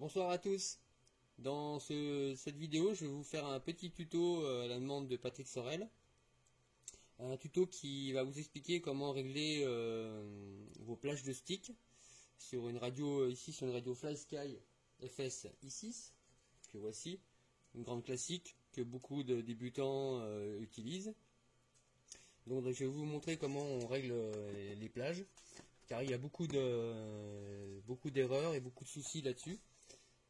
Bonsoir à tous. Dans cette vidéo, je vais vous faire un petit tuto à la demande de Patrick Sorel. Un tuto qui va vous expliquer comment régler vos plages de stick sur une radio, ici sur une radio FlySky FS I6, que voici, une grande classique que beaucoup de débutants utilisent. Donc je vais vous montrer comment on règle les plages, car il y a beaucoup d'erreurs et beaucoup de soucis là-dessus.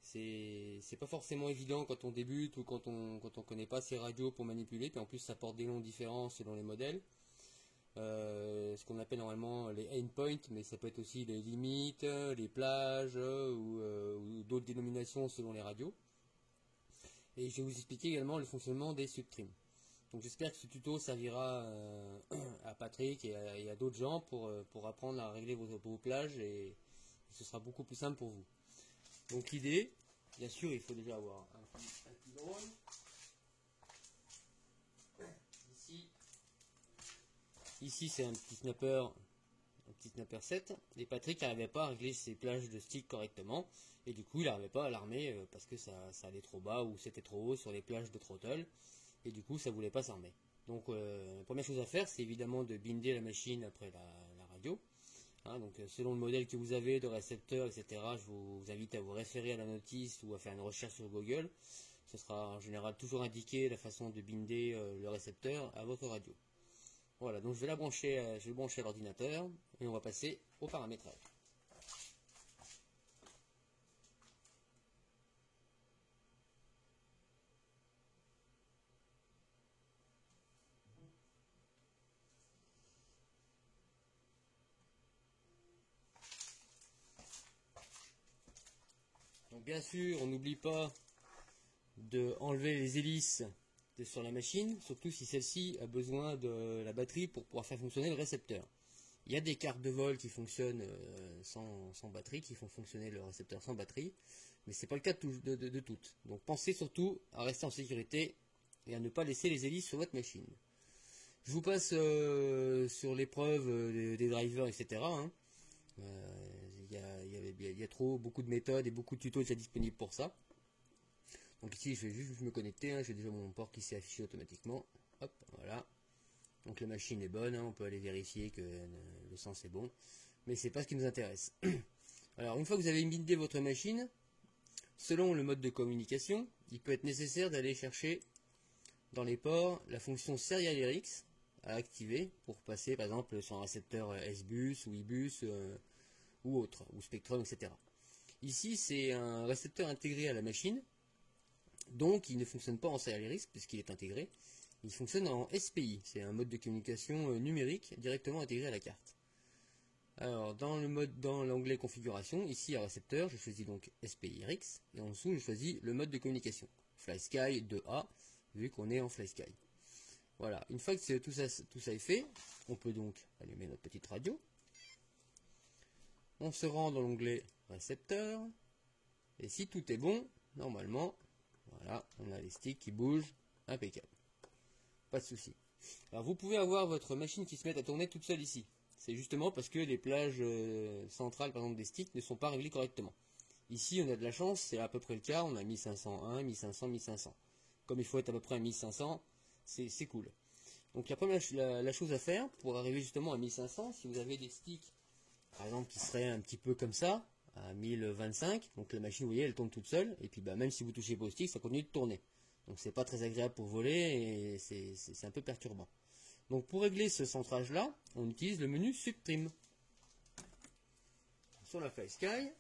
C'est pas forcément évident quand on débute ou quand on connaît pas ces radios pour manipuler, puis en plus ça porte des noms différents selon les modèles. Ce qu'on appelle normalement les endpoints, mais ça peut être aussi les limites, les plages ou d'autres dénominations selon les radios. Et je vais vous expliquer également le fonctionnement des subtrims. Donc j'espère que ce tuto servira à Patrick et à d'autres gens pour apprendre à régler vos plages, et ce sera beaucoup plus simple pour vous. Donc l'idée, bien sûr, il faut déjà avoir un petit drone. Ici c'est un petit snapper 7. Et Patrick n'arrivait pas à régler ses plages de stick correctement. Et du coup, il n'arrivait pas à l'armer parce que ça allait trop bas ou c'était trop haut sur les plages de throttle. Et du coup, ça voulait pas s'armer. Donc, la première chose à faire, c'est évidemment de binder la machine après la radio. Hein, donc selon le modèle que vous avez de récepteur, etc., je vous invite à vous référer à la notice ou à faire une recherche sur Google. Ce sera en général toujours indiqué la façon de binder le récepteur à votre radio. Voilà, donc je vais brancher à l'ordinateur et on va passer au paramétrage. Donc bien sûr, on n'oublie pas de enlever les hélices sur la machine, surtout si celle-ci a besoin de la batterie pour pouvoir faire fonctionner le récepteur. Il y a des cartes de vol qui fonctionnent sans batterie, qui font fonctionner le récepteur sans batterie, mais ce n'est pas le cas de toutes. Donc pensez surtout à rester en sécurité et à ne pas laisser les hélices sur votre machine. Je vous passe sur l'épreuve des drivers, etc. Hein. Il y a beaucoup de méthodes et beaucoup de tutos déjà disponibles pour ça. Donc ici je vais juste me connecter, hein. J'ai déjà mon port qui s'est affiché automatiquement. Hop, voilà. Donc la machine est bonne, hein. On peut aller vérifier que le sens est bon. Mais c'est pas ce qui nous intéresse. Alors une fois que vous avez bindé votre machine, selon le mode de communication, il peut être nécessaire d'aller chercher dans les ports la fonction Serial RX à activer pour passer par exemple sur un récepteur S-Bus ou I-Bus ou autre, ou Spectrum, etc. Ici c'est un récepteur intégré à la machine. Donc il ne fonctionne pas en Serial RX puisqu'il est intégré, il fonctionne en SPI, c'est un mode de communication numérique directement intégré à la carte. Alors dans l'onglet configuration, ici à récepteur, je choisis donc SPI RX et en dessous je choisis le mode de communication, FlySky 2A, vu qu'on est en FlySky. Voilà, une fois que tout ça est fait, on peut donc allumer notre petite radio. On se rend dans l'onglet récepteur, et si tout est bon, normalement, voilà, on a les sticks qui bougent, impeccable. Pas de souci. Alors vous pouvez avoir votre machine qui se met à tourner toute seule ici. C'est justement parce que les plages centrales, par exemple des sticks, ne sont pas réglées correctement. Ici on a de la chance, c'est à peu près le cas, on a 1501, 1500, 1500. Comme il faut être à peu près à 1500, c'est cool. Donc la chose à faire pour arriver justement à 1500, si vous avez des sticks, par exemple qui seraient un petit peu comme ça, à 1025, donc la machine, vous voyez, elle tourne toute seule, et puis même si vous touchez pas au stick, ça continue de tourner. Donc c'est pas très agréable pour voler, et c'est un peu perturbant. Donc pour régler ce centrage là, on utilise le menu Subtrim. Sur la FlySky, alors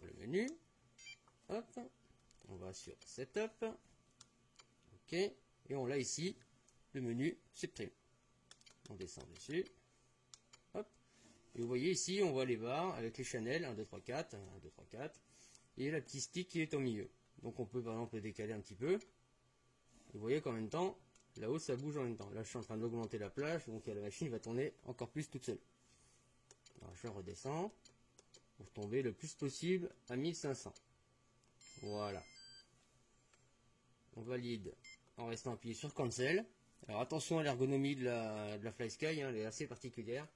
le menu, hop, on va sur Setup, ok, et on a ici le menu Subtrim. On descend dessus, hop. Et vous voyez ici, on voit les barres avec les channels 1, 2, 3, 4, 1, 2, 3, 4, et la petite stick qui est au milieu. Donc on peut par exemple le décaler un petit peu. Et vous voyez qu'en même temps, là-haut ça bouge en même temps. Là je suis en train d'augmenter la plage, donc la machine va tourner encore plus toute seule. Alors je redescends pour tomber le plus possible à 1500. Voilà. On valide en restant appuyé sur Cancel. Alors attention à l'ergonomie de la FlySky, hein, elle est assez particulière.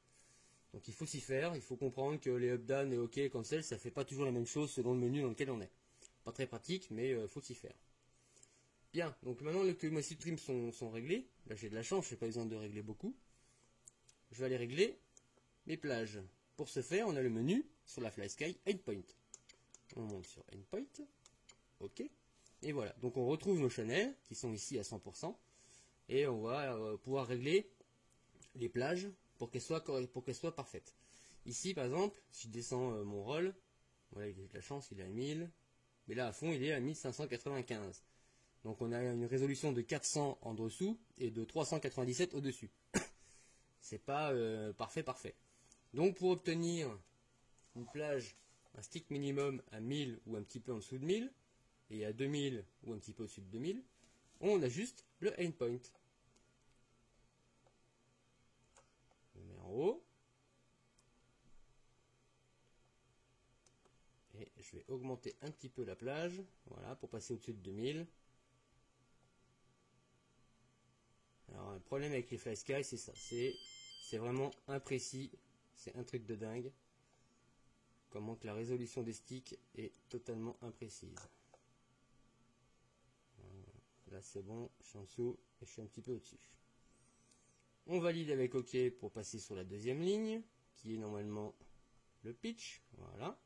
Donc il faut s'y faire, il faut comprendre que les up-down et OK et cancel, ça fait pas toujours la même chose selon le menu dans lequel on est. Pas très pratique, mais il faut s'y faire. Bien, donc maintenant que mes streams sont réglés, là j'ai de la chance, je n'ai pas besoin de régler beaucoup. Je vais aller régler mes plages. Pour ce faire, on a le menu sur la FlySky Endpoint. On monte sur Endpoint, OK. Et voilà, donc on retrouve nos channels qui sont ici à 100%. Et on va pouvoir régler les plages pour qu'elles soient parfaites. Ici par exemple, si je descends mon roll, voilà, il a de la chance, il est à 1000, mais là à fond il est à 1595. Donc on a une résolution de 400 en dessous et de 397 au-dessus. C'est pas parfait. Donc pour obtenir une plage, un stick minimum à 1000 ou un petit peu en dessous de 1000, et à 2000 ou un petit peu au-dessus de 2000, on ajuste le endpoint. On le met en haut. Et je vais augmenter un petit peu la plage, voilà, pour passer au-dessus de 2000. Alors, le problème avec les FlySky, c'est ça. C'est vraiment imprécis. C'est un truc de dingue. Comment que la résolution des sticks est totalement imprécise. Là, c'est bon. Je suis en dessous et je suis un petit peu au-dessus. On valide avec OK pour passer sur la deuxième ligne, qui est normalement le pitch. Voilà.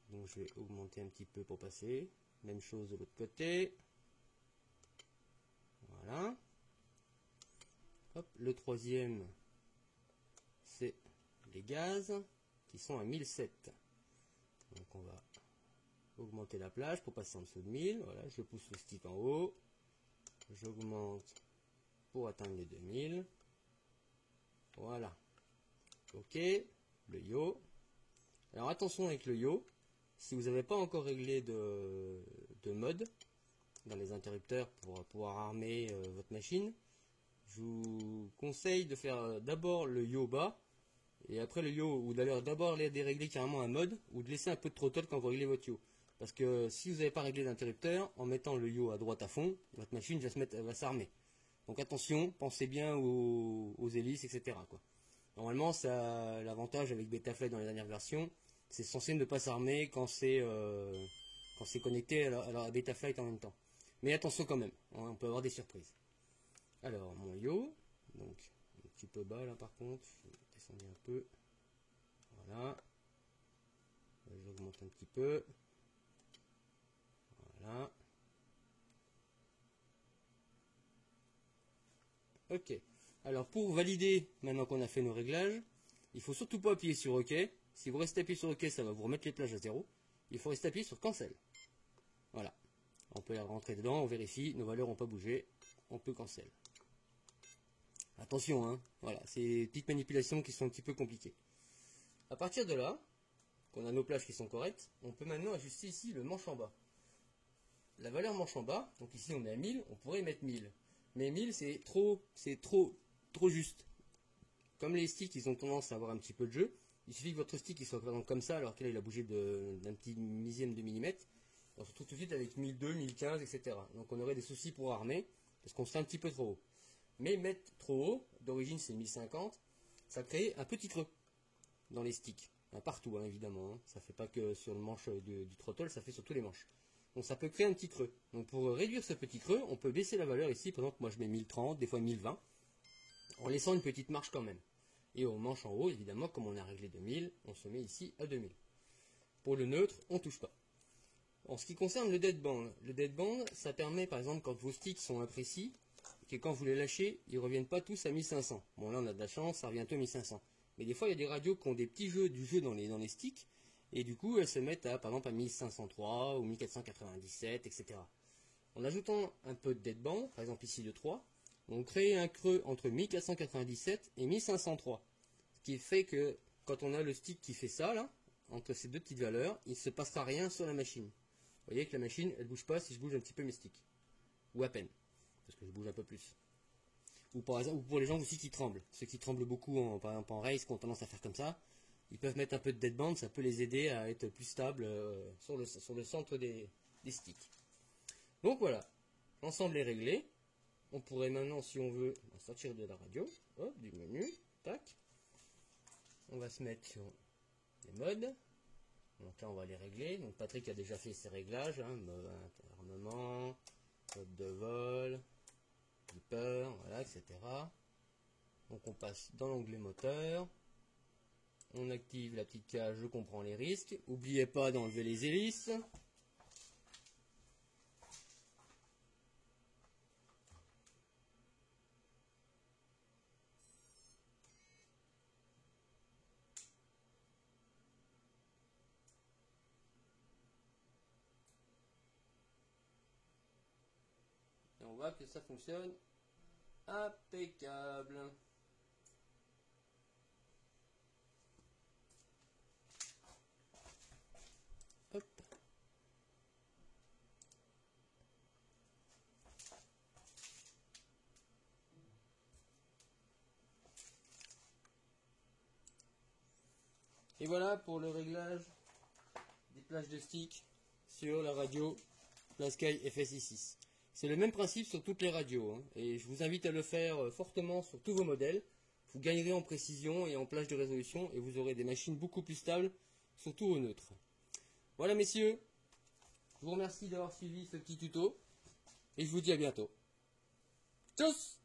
Donc, je vais augmenter un petit peu pour passer. Même chose de l'autre côté. Voilà. Hop, le troisième, c'est les gaz qui sont à 1007. Donc on va augmenter la plage pour passer en dessous de 1000. Voilà, je pousse le stick en haut. J'augmente pour atteindre les 2000. Voilà. OK. Le yo. Alors attention avec le yo. Si vous n'avez pas encore réglé de mode dans les interrupteurs pour pouvoir armer votre machine, je vous conseille de faire d'abord le yo bas et après le yo, ou d'ailleurs d'abord les dérégler carrément un mode ou de laisser un peu de throttle quand vous réglez votre yo. Parce que si vous n'avez pas réglé d'interrupteur, en mettant le yo à droite à fond, votre machine va s'armer. Donc attention, pensez bien aux hélices, etc. quoi. Normalement, ça l'avantage avec Betaflight dans les dernières versions, c'est censé ne pas s'armer quand c'est connecté à Betaflight en même temps. Mais attention quand même, on peut avoir des surprises. Alors, mon yo, donc un petit peu bas là par contre, je vais descendre un peu. Voilà. J'augmente un petit peu. Voilà. Ok. Alors, pour valider, maintenant qu'on a fait nos réglages, il faut surtout pas appuyer sur OK. Si vous restez appuyé sur OK, ça va vous remettre les plages à 0. Il faut rester appuyé sur Cancel. Voilà. On peut rentrer dedans, on vérifie, nos valeurs n'ont pas bougé. On peut Cancel. Attention, hein, voilà, c'est des petites manipulations qui sont un petit peu compliquées. À partir de là, qu'on a nos plages qui sont correctes, on peut maintenant ajuster ici le manche en bas. La valeur manche en bas, donc ici on est à 1000, on pourrait mettre 1000. Mais 1000 c'est trop juste. Comme les sticks, ils ont tendance à avoir un petit peu de jeu, il suffit que votre stick il soit comme ça, alors qu'il a bougé d'un petit millième de millimètre. On se retrouve tout de suite avec 1002, 1015, etc. Donc on aurait des soucis pour armer, parce qu'on serait un petit peu trop haut. Mais mettre trop haut, d'origine c'est 1050, ça crée un petit creux dans les sticks. Partout, hein, évidemment. Hein. Ça ne fait pas que sur le manche du throttle, ça fait sur tous les manches. Donc ça peut créer un petit creux. Donc pour réduire ce petit creux, on peut baisser la valeur ici. Par exemple, moi je mets 1030, des fois 1020, en laissant une petite marge quand même. Et au manche en haut, évidemment, comme on a réglé 2000, on se met ici à 2000. Pour le neutre, on ne touche pas. En ce qui concerne le deadband, ça permet par exemple quand vos sticks sont imprécis, que quand vous les lâchez, ils ne reviennent pas tous à 1500. Bon là on a de la chance, ça revient tout à 1500. Mais des fois il y a des radios qui ont des petits jeux dans les sticks, et du coup elles se mettent à par exemple à 1503 ou 1497, etc. En ajoutant un peu de deadband, par exemple ici de 3, on crée un creux entre 1497 et 1503. Ce qui fait que quand on a le stick qui fait ça là, entre ces deux petites valeurs, il ne se passera rien sur la machine. Vous voyez que la machine, elle ne bouge pas si je bouge un petit peu mes sticks. Ou à peine. Parce que je bouge un peu plus. Ou par exemple, ou pour les gens aussi qui tremblent. Ceux qui tremblent beaucoup, par exemple en race, qui ont tendance à faire comme ça, ils peuvent mettre un peu de deadband, ça peut les aider à être plus stables sur le centre des sticks. Donc voilà, l'ensemble est réglé. On pourrait maintenant, si on veut, sortir de la radio, hop, du menu, tac. on va se mettre sur les modes. Donc là on va les régler. Donc Patrick a déjà fait ses réglages, hein, armement, mode de vol, beeper, voilà, etc. Donc on passe dans l'onglet moteur. On active la petite cage, je comprends les risques. N'oubliez pas d'enlever les hélices. Et on voit que ça fonctionne impeccable. Hop. Et voilà pour le réglage des plages de stick sur la radio PlaSky FSI6. C'est le même principe sur toutes les radios, hein, et je vous invite à le faire fortement sur tous vos modèles. Vous gagnerez en précision et en plage de résolution et vous aurez des machines beaucoup plus stables, surtout au neutre. Voilà messieurs, je vous remercie d'avoir suivi ce petit tuto et je vous dis à bientôt. Tchuss!